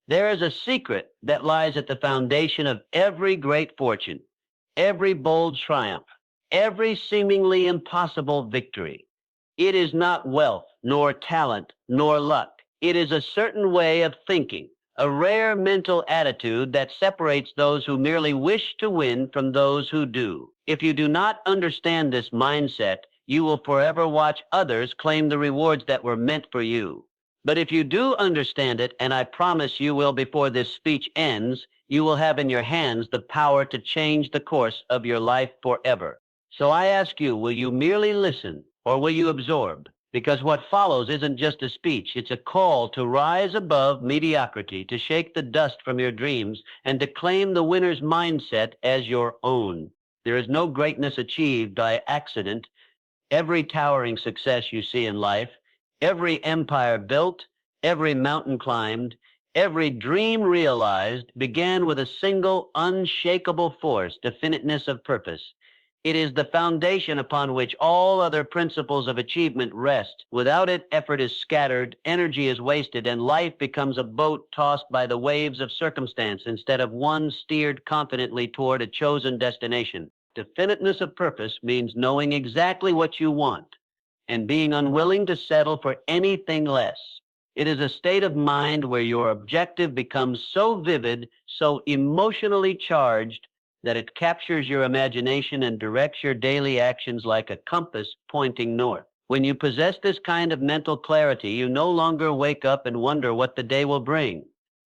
There is a secret that lies at the foundation of every great fortune, every bold triumph, every seemingly impossible victory. It is not wealth, nor talent, nor luck. It is a certain way of thinking, a rare mental attitude that separates those who merely wish to win from those who do. If you do not understand this mindset, you will forever watch others claim the rewards that were meant for you. But if you do understand it, and I promise you will before this speech ends, you will have in your hands the power to change the course of your life forever. So I ask you, will you merely listen or will you absorb? Because what follows isn't just a speech, it's a call to rise above mediocrity, to shake the dust from your dreams, and to claim the winner's mindset as your own. There is no greatness achieved by accident. Every towering success you see in life, every empire built, every mountain climbed, every dream realized began with a single unshakable force, definiteness of purpose. It is the foundation upon which all other principles of achievement rest. Without it, effort is scattered, energy is wasted, and life becomes a boat tossed by the waves of circumstance instead of one steered confidently toward a chosen destination. Definiteness of purpose means knowing exactly what you want and being unwilling to settle for anything less. It is a state of mind where your objective becomes so vivid, so emotionally charged, that it captures your imagination and directs your daily actions like a compass pointing north. When you possess this kind of mental clarity, you no longer wake up and wonder what the day will bring.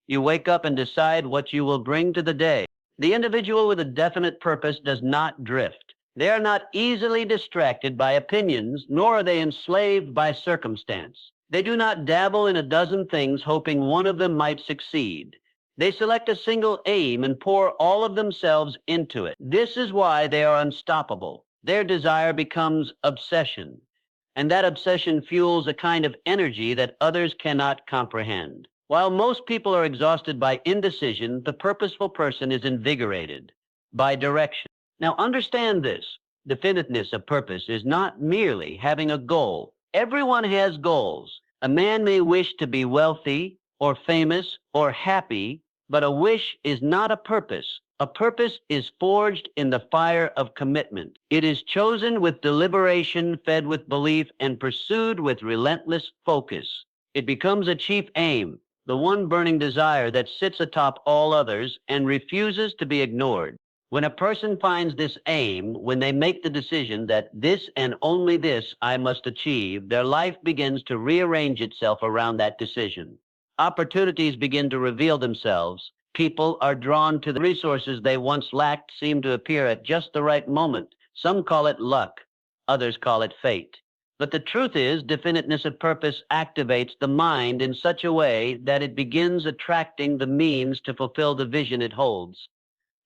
You wake up and decide what you will bring to the day. The individual with a definite purpose does not drift. They are not easily distracted by opinions, nor are they enslaved by circumstance. They do not dabble in a dozen things hoping one of them might succeed. They select a single aim and pour all of themselves into it. This is why they are unstoppable. Their desire becomes obsession, and that obsession fuels a kind of energy that others cannot comprehend. While most people are exhausted by indecision, the purposeful person is invigorated by direction. Now, understand this. Definiteness of purpose is not merely having a goal. Everyone has goals. A man may wish to be wealthy or famous or happy, but a wish is not a purpose. A purpose is forged in the fire of commitment. It is chosen with deliberation, fed with belief, and pursued with relentless focus. It becomes a chief aim, the one burning desire that sits atop all others and refuses to be ignored. When a person finds this aim, when they make the decision that this and only this I must achieve, their life begins to rearrange itself around that decision. Opportunities begin to reveal themselves. People are drawn to the resources they once lacked, seem to appear at just the right moment. Some call it luck, others call it fate. But the truth is, definiteness of purpose activates the mind in such a way that it begins attracting the means to fulfill the vision it holds.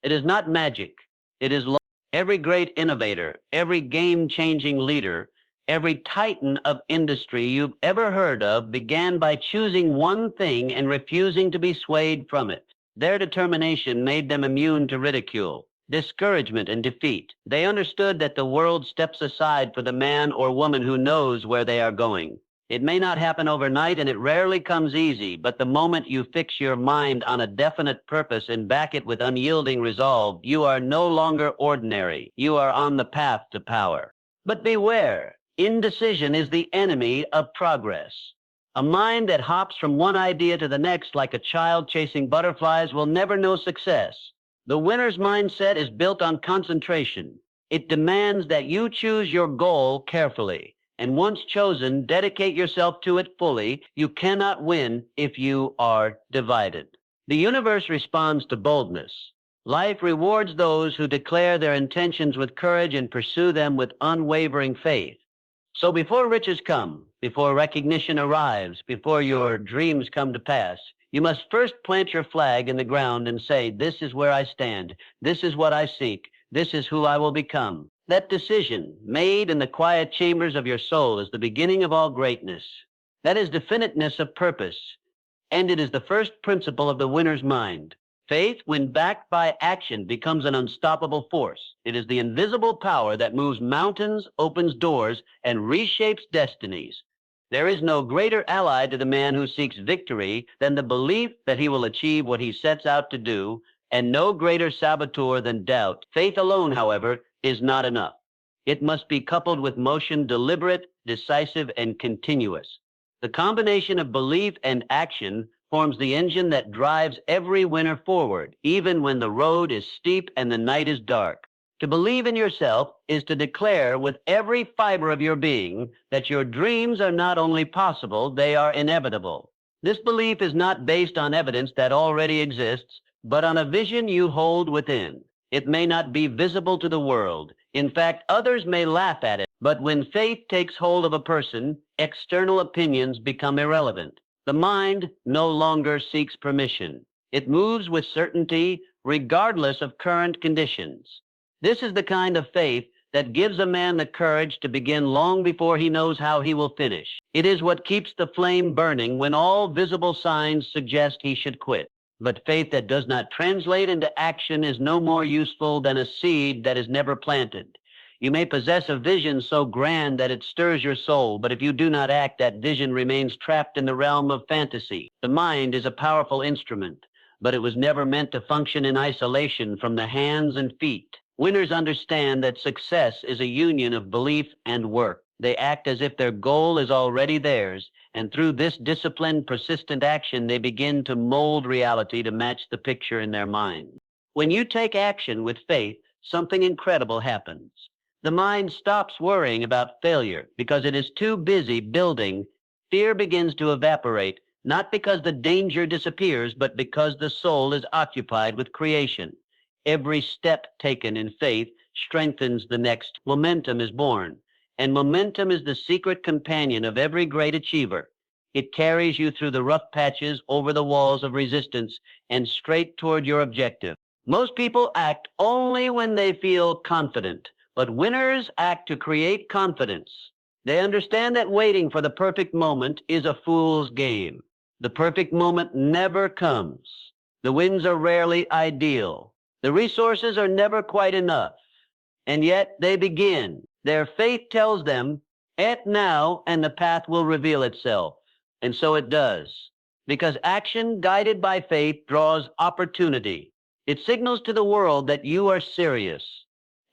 It is not magic. It is law. Every great innovator, every game-changing leader, every titan of industry you've ever heard of began by choosing one thing and refusing to be swayed from it. Their determination made them immune to ridicule, discouragement, and defeat. They understood that the world steps aside for the man or woman who knows where they are going. It may not happen overnight, and it rarely comes easy, but the moment you fix your mind on a definite purpose and back it with unyielding resolve, you are no longer ordinary. You are on the path to power. But beware, indecision is the enemy of progress. A mind that hops from one idea to the next like a child chasing butterflies will never know success. The winner's mindset is built on concentration. It demands that you choose your goal carefully. And once chosen, dedicate yourself to it fully. You cannot win if you are divided. The universe responds to boldness. Life rewards those who declare their intentions with courage and pursue them with unwavering faith. So before riches come, before recognition arrives, before your dreams come to pass, you must first plant your flag in the ground and say, this is where I stand. This is what I seek. This is who I will become. That decision, made in the quiet chambers of your soul, is the beginning of all greatness. That is definiteness of purpose, and it is the first principle of the winner's mind. Faith, when backed by action, becomes an unstoppable force. It is the invisible power that moves mountains, opens doors, and reshapes destinies. There is no greater ally to the man who seeks victory than the belief that he will achieve what he sets out to do, and no greater saboteur than doubt. Faith alone, however, is not enough. It must be coupled with motion, deliberate, decisive, and continuous. The combination of belief and action forms the engine that drives every winner forward, even when the road is steep and the night is dark. To believe in yourself is to declare with every fiber of your being that your dreams are not only possible, they are inevitable. This belief is not based on evidence that already exists, but on a vision you hold within. It may not be visible to the world. In fact, others may laugh at it. But when faith takes hold of a person, external opinions become irrelevant. The mind no longer seeks permission. It moves with certainty regardless of current conditions. This is the kind of faith that gives a man the courage to begin long before he knows how he will finish. It is what keeps the flame burning when all visible signs suggest he should quit. But faith that does not translate into action is no more useful than a seed that is never planted. You may possess a vision so grand that it stirs your soul, but if you do not act, that vision remains trapped in the realm of fantasy. The mind is a powerful instrument, but it was never meant to function in isolation from the hands and feet. Winners understand that success is a union of belief and work. They act as if their goal is already theirs, and through this disciplined, persistent action, they begin to mold reality to match the picture in their mind. When you take action with faith, something incredible happens. The mind stops worrying about failure because it is too busy building. Fear begins to evaporate, not because the danger disappears, but because the soul is occupied with creation. Every step taken in faith strengthens the next. Momentum is born, and momentum is the secret companion of every great achiever. It carries you through the rough patches, over the walls of resistance, and straight toward your objective. Most people act only when they feel confident, but winners act to create confidence. They understand that waiting for the perfect moment is a fool's game. The perfect moment never comes. The winds are rarely ideal. The resources are never quite enough. And yet they begin. Their faith tells them, act now and the path will reveal itself. And so it does. Because action guided by faith draws opportunity. It signals to the world that you are serious.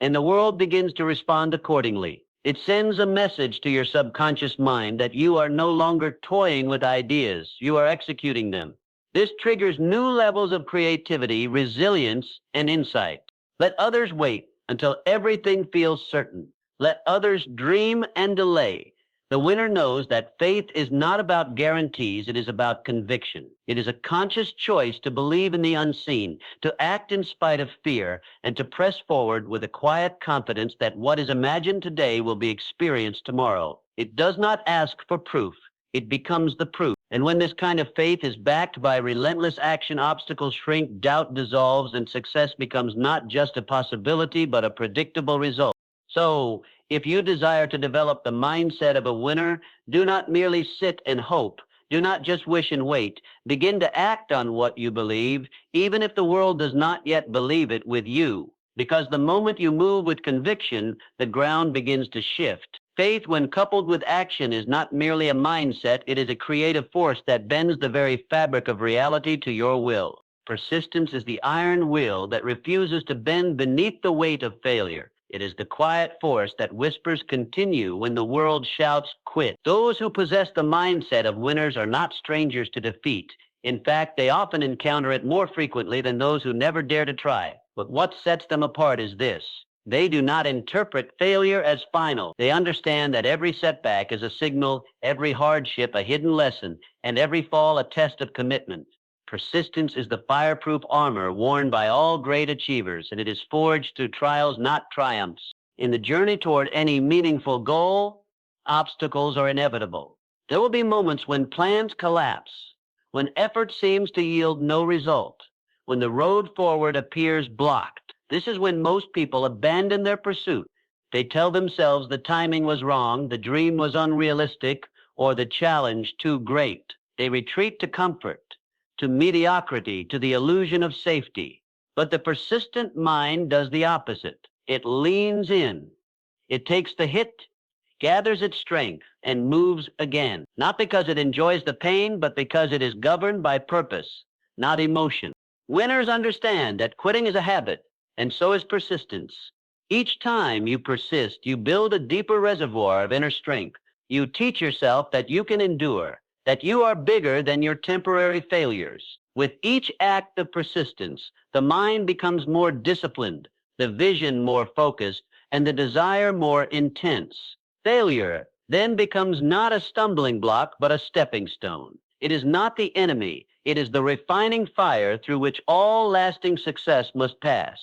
And the world begins to respond accordingly. It sends a message to your subconscious mind that you are no longer toying with ideas. You are executing them. This triggers new levels of creativity, resilience, and insight. Let others wait until everything feels certain. Let others dream and delay. The winner knows that faith is not about guarantees, it is about conviction. It is a conscious choice to believe in the unseen, to act in spite of fear, and to press forward with a quiet confidence that what is imagined today will be experienced tomorrow. It does not ask for proof. It becomes the proof. And when this kind of faith is backed by relentless action, obstacles shrink, doubt dissolves, and success becomes not just a possibility, but a predictable result. So, if you desire to develop the mindset of a winner, do not merely sit and hope. Do not just wish and wait. Begin to act on what you believe, even if the world does not yet believe it with you. Because the moment you move with conviction, the ground begins to shift. Faith, when coupled with action, is not merely a mindset, it is a creative force that bends the very fabric of reality to your will. Persistence is the iron will that refuses to bend beneath the weight of failure. It is the quiet force that whispers continue when the world shouts quit. Those who possess the mindset of winners are not strangers to defeat. In fact, they often encounter it more frequently than those who never dare to try. But what sets them apart is this. They do not interpret failure as final. They understand that every setback is a signal, every hardship a hidden lesson, and every fall a test of commitment. Persistence is the fireproof armor worn by all great achievers, and it is forged through trials, not triumphs. In the journey toward any meaningful goal, obstacles are inevitable. There will be moments when plans collapse, when effort seems to yield no result, when the road forward appears blocked. This is when most people abandon their pursuit. They tell themselves the timing was wrong, the dream was unrealistic, or the challenge too great. They retreat to comfort, to mediocrity, to the illusion of safety. But the persistent mind does the opposite. It leans in. It takes the hit. gathers its strength, and moves again, not because it enjoys the pain, but because it is governed by purpose, not emotion. Winners understand that quitting is a habit, and so is persistence. Each time you persist, you build a deeper reservoir of inner strength. You teach yourself that you can endure, that you are bigger than your temporary failures. With each act of persistence, the mind becomes more disciplined, the vision more focused, and the desire more intense. Failure then becomes not a stumbling block, but a stepping stone. It is not the enemy. It is the refining fire through which all lasting success must pass.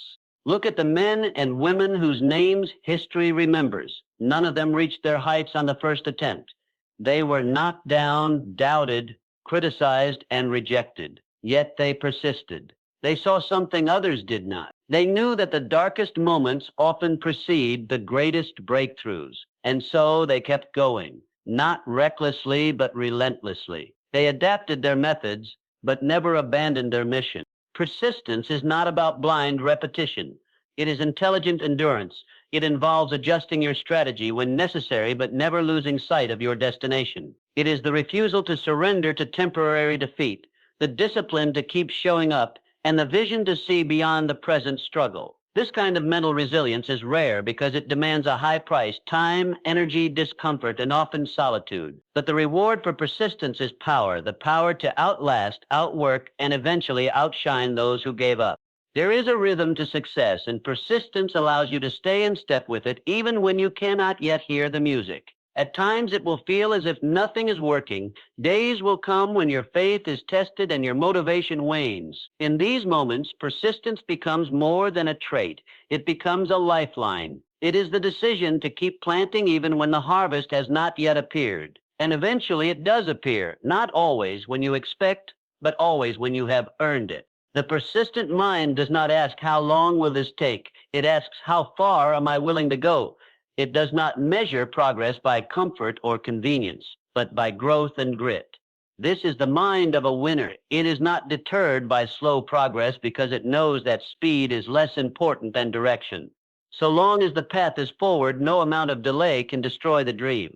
Look at the men and women whose names history remembers. None of them reached their heights on the first attempt. They were knocked down, doubted, criticized, and rejected. Yet they persisted. They saw something others did not. They knew that the darkest moments often precede the greatest breakthroughs. And so they kept going, not recklessly, but relentlessly. They adapted their methods, but never abandoned their mission. Persistence is not about blind repetition. It is intelligent endurance. It involves adjusting your strategy when necessary, but never losing sight of your destination. It is the refusal to surrender to temporary defeat, the discipline to keep showing up, and the vision to see beyond the present struggle. This kind of mental resilience is rare because it demands a high price: time, energy, discomfort, and often solitude. But the reward for persistence is power, the power to outlast, outwork, and eventually outshine those who gave up. There is a rhythm to success, and persistence allows you to stay in step with it even when you cannot yet hear the music. At times it will feel as if nothing is working. Days will come when your faith is tested and your motivation wanes. In these moments, persistence becomes more than a trait. It becomes a lifeline. It is the decision to keep planting even when the harvest has not yet appeared. And eventually it does appear, not always when you expect, but always when you have earned it. The persistent mind does not ask, how long will this take? It asks, how far am I willing to go? It does not measure progress by comfort or convenience, but by growth and grit. This is the mind of a winner. It is not deterred by slow progress because it knows that speed is less important than direction. So long as the path is forward, no amount of delay can destroy the dream.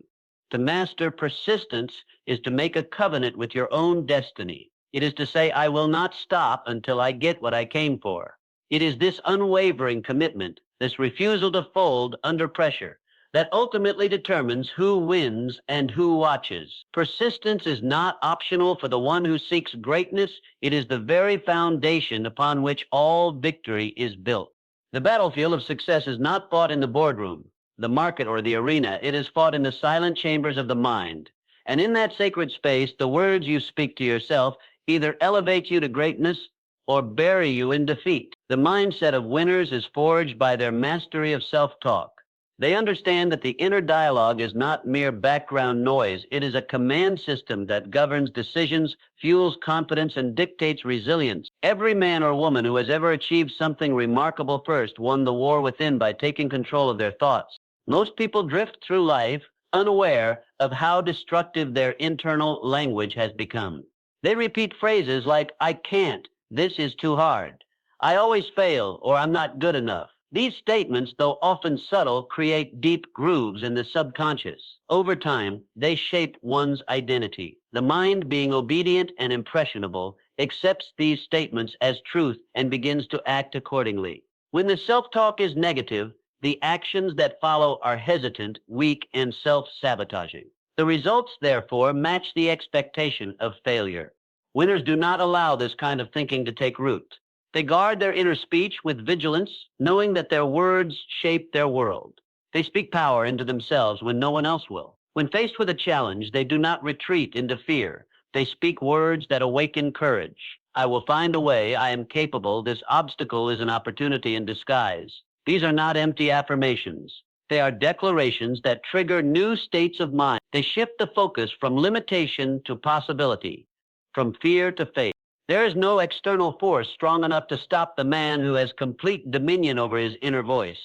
To master persistence is to make a covenant with your own destiny. It is to say, I will not stop until I get what I came for. It is this unwavering commitment, this refusal to fold under pressure, that ultimately determines who wins and who watches. Persistence is not optional for the one who seeks greatness. It is the very foundation upon which all victory is built. The battlefield of success is not fought in the boardroom, the market, or the arena. It is fought in the silent chambers of the mind. And in that sacred space, the words you speak to yourself either elevate you to greatness or bury you in defeat. The mindset of winners is forged by their mastery of self-talk. They understand that the inner dialogue is not mere background noise. It is a command system that governs decisions, fuels confidence, and dictates resilience. Every man or woman who has ever achieved something remarkable first won the war within by taking control of their thoughts. Most people drift through life unaware of how destructive their internal language has become. They repeat phrases like, I can't, this is too hard, I always fail, or I'm not good enough. These statements, though often subtle, create deep grooves in the subconscious. Over time, they shape one's identity. The mind, being obedient and impressionable, accepts these statements as truth and begins to act accordingly. When the self-talk is negative, the actions that follow are hesitant, weak, and self-sabotaging. The results, therefore, match the expectation of failure. Winners do not allow this kind of thinking to take root. They guard their inner speech with vigilance, knowing that their words shape their world. They speak power into themselves when no one else will. When faced with a challenge, they do not retreat into fear. They speak words that awaken courage. I will find a way. I am capable. This obstacle is an opportunity in disguise. These are not empty affirmations. They are declarations that trigger new states of mind. They shift the focus from limitation to possibility, from fear to faith. There is no external force strong enough to stop the man who has complete dominion over his inner voice.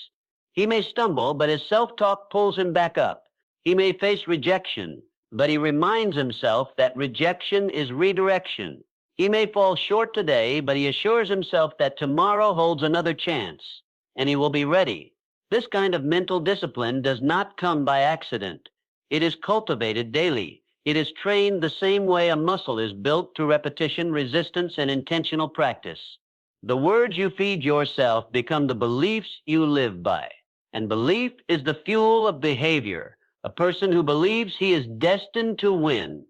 He may stumble, but his self-talk pulls him back up. He may face rejection, but he reminds himself that rejection is redirection. He may fall short today, but he assures himself that tomorrow holds another chance, and he will be ready. This kind of mental discipline does not come by accident. It is cultivated daily. It is trained the same way a muscle is built through repetition, resistance, and intentional practice. The words you feed yourself become the beliefs you live by. And belief is the fuel of behavior. A person who believes he is destined to win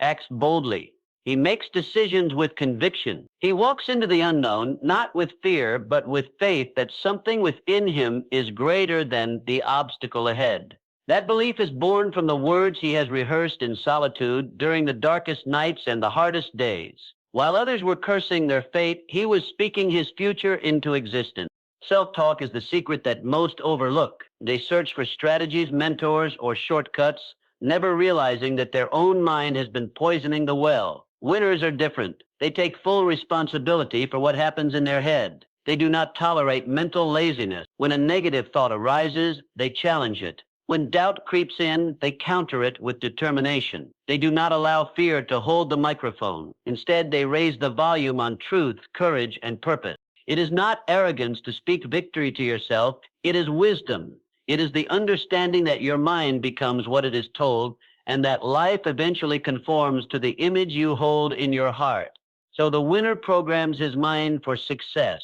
acts boldly. He makes decisions with conviction. He walks into the unknown, not with fear, but with faith that something within him is greater than the obstacle ahead. That belief is born from the words he has rehearsed in solitude during the darkest nights and the hardest days. While others were cursing their fate, he was speaking his future into existence. Self-talk is the secret that most overlook. They search for strategies, mentors, or shortcuts, never realizing that their own mind has been poisoning the well. Winners are different. They take full responsibility for what happens in their head. They do not tolerate mental laziness. When a negative thought arises, they challenge it. When doubt creeps in, they counter it with determination. They do not allow fear to hold the microphone. Instead, they raise the volume on truth, courage, and purpose. It is not arrogance to speak victory to yourself. It is wisdom. It is the understanding that your mind becomes what it is told, and that life eventually conforms to the image you hold in your heart. So the winner programs his mind for success.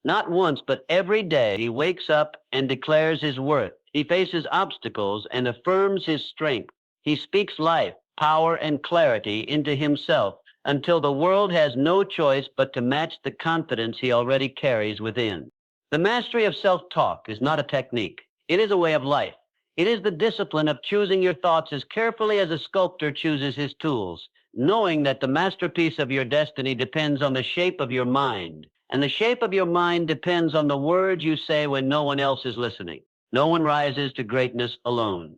Not once, but every day he wakes up and declares his worth. He faces obstacles and affirms his strength. He speaks life, power, and clarity into himself until the world has no choice but to match the confidence he already carries within. The mastery of self-talk is not a technique. It is a way of life. It is the discipline of choosing your thoughts as carefully as a sculptor chooses his tools, knowing that the masterpiece of your destiny depends on the shape of your mind. And the shape of your mind depends on the words you say when no one else is listening. No one rises to greatness alone.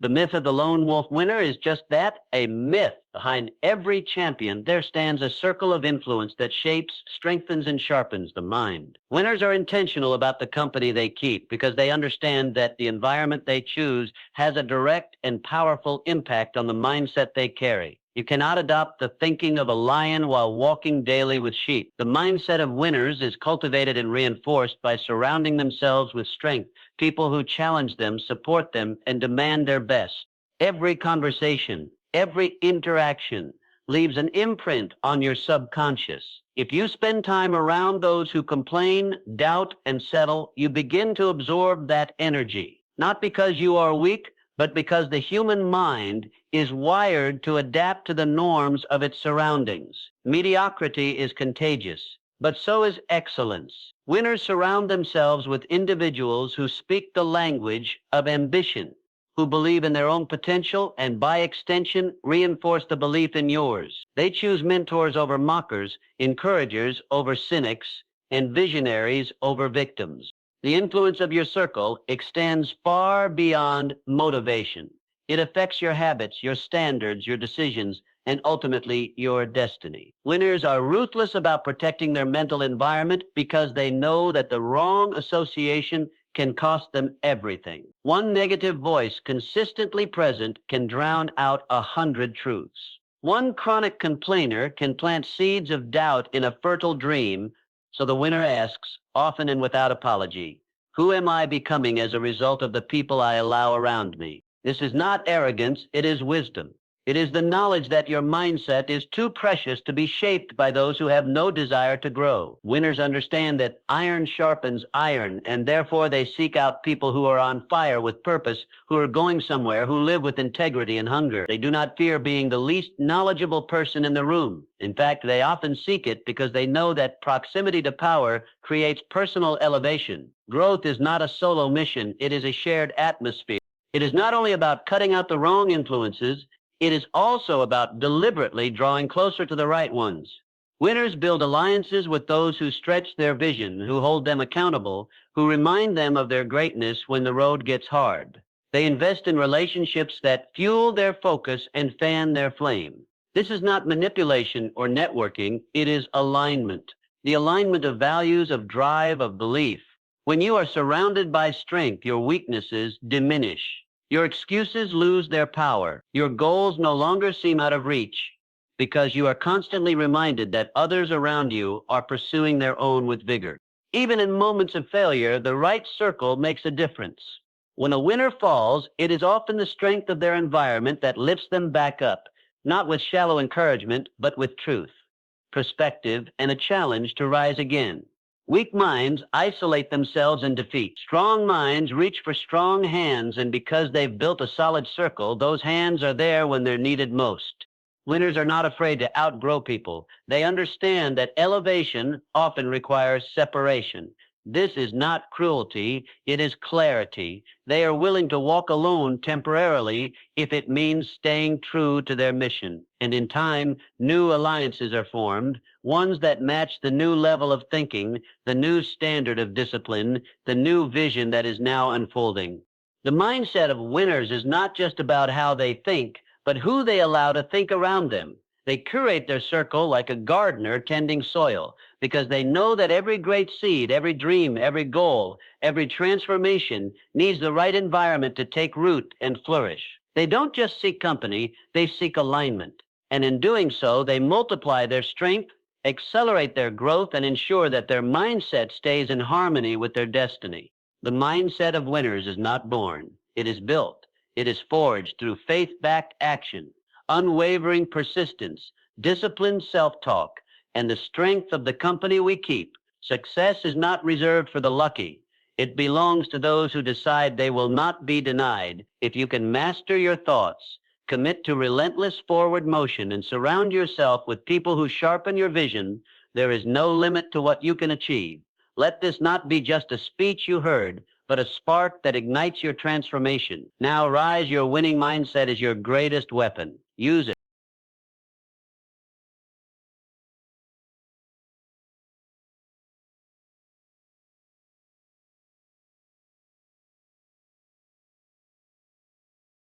The myth of the lone wolf winner is just that, a myth. Behind every champion, there stands a circle of influence that shapes, strengthens, and sharpens the mind. Winners are intentional about the company they keep because they understand that the environment they choose has a direct and powerful impact on the mindset they carry. You cannot adopt the thinking of a lion while walking daily with sheep. The mindset of winners is cultivated and reinforced by surrounding themselves with strength, people who challenge them, support them, and demand their best. Every conversation, every interaction leaves an imprint on your subconscious. If you spend time around those who complain, doubt, and settle, you begin to absorb that energy, not because you are weak, but because the human mind is wired to adapt to the norms of its surroundings. Mediocrity is contagious, but so is excellence. Winners surround themselves with individuals who speak the language of ambition, who believe in their own potential and by extension reinforce the belief in yours. They choose mentors over mockers, encouragers over cynics, and visionaries over victims. The influence of your circle extends far beyond motivation. It affects your habits, your standards, your decisions, and ultimately your destiny. Winners are ruthless about protecting their mental environment because they know that the wrong association can cost them everything. One negative voice consistently present can drown out 100 truths. One chronic complainer can plant seeds of doubt in a fertile dream. So the winner asks, often and without apology, who am I becoming as a result of the people I allow around me? This is not arrogance, it is wisdom. It is the knowledge that your mindset is too precious to be shaped by those who have no desire to grow. Winners understand that iron sharpens iron, and therefore they seek out people who are on fire with purpose, who are going somewhere, who live with integrity and hunger. They do not fear being the least knowledgeable person in the room. In fact, they often seek it because they know that proximity to power creates personal elevation. Growth is not a solo mission, it is a shared atmosphere. It is not only about cutting out the wrong influences, it is also about deliberately drawing closer to the right ones. Winners build alliances with those who stretch their vision, who hold them accountable, who remind them of their greatness when the road gets hard. They invest in relationships that fuel their focus and fan their flame. This is not manipulation or networking, it is alignment. The alignment of values, of drive, of belief. When you are surrounded by strength, your weaknesses diminish. Your excuses lose their power. Your goals no longer seem out of reach because you are constantly reminded that others around you are pursuing their own with vigor. Even in moments of failure, the right circle makes a difference. When a winner falls, it is often the strength of their environment that lifts them back up, not with shallow encouragement, but with truth, perspective, and a challenge to rise again. Weak minds isolate themselves in defeat. Strong minds reach for strong hands, and because they've built a solid circle, those hands are there when they're needed most. Winners are not afraid to outgrow people. They understand that elevation often requires separation. This is not cruelty, it is clarity. They are willing to walk alone temporarily if it means staying true to their mission. And in time, new alliances are formed, ones that match the new level of thinking, the new standard of discipline, the new vision that is now unfolding. The mindset of winners is not just about how they think, but who they allow to think around them. They curate their circle like a gardener tending soil, because they know that every great seed, every dream, every goal, every transformation needs the right environment to take root and flourish. They don't just seek company, they seek alignment. And in doing so, they multiply their strength, accelerate their growth, and ensure that their mindset stays in harmony with their destiny. The mindset of winners is not born, it is built. It is forged through faith-backed action, unwavering persistence, disciplined self-talk, and the strength of the company we keep. Success is not reserved for the lucky. It belongs to those who decide they will not be denied. If you can master your thoughts, commit to relentless forward motion, and surround yourself with people who sharpen your vision, there is no limit to what you can achieve. Let this not be just a speech you heard, but a spark that ignites your transformation. Now rise, your winning mindset is your greatest weapon. Use it.